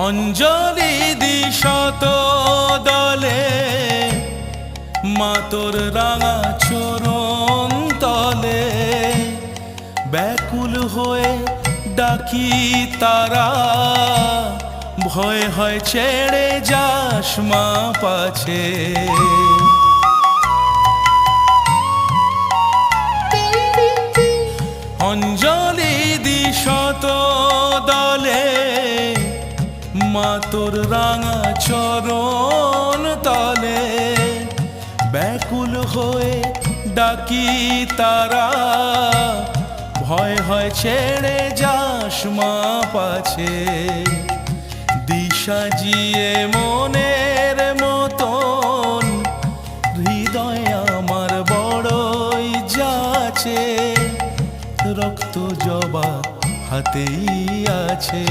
অঞ্জলি দিশত দলে মা তোর রাঙা চরণ তলে ব্যাকুল হয়ে ডাকি তারা ভয় হয় ছেড়ে যাস মা পাছে অঞ্জলি দিশত দলে মা তোর রাঙা চরণ তলে ব্যাকুল হয়ে ডাকি তারা ভয় হয় ছেড়ে যাস মা পাছে দিশা জিয়ে মনের মতন হৃদয় আমার বড়ই যাচ্ছে রক্ত জবা হাতেই আছে।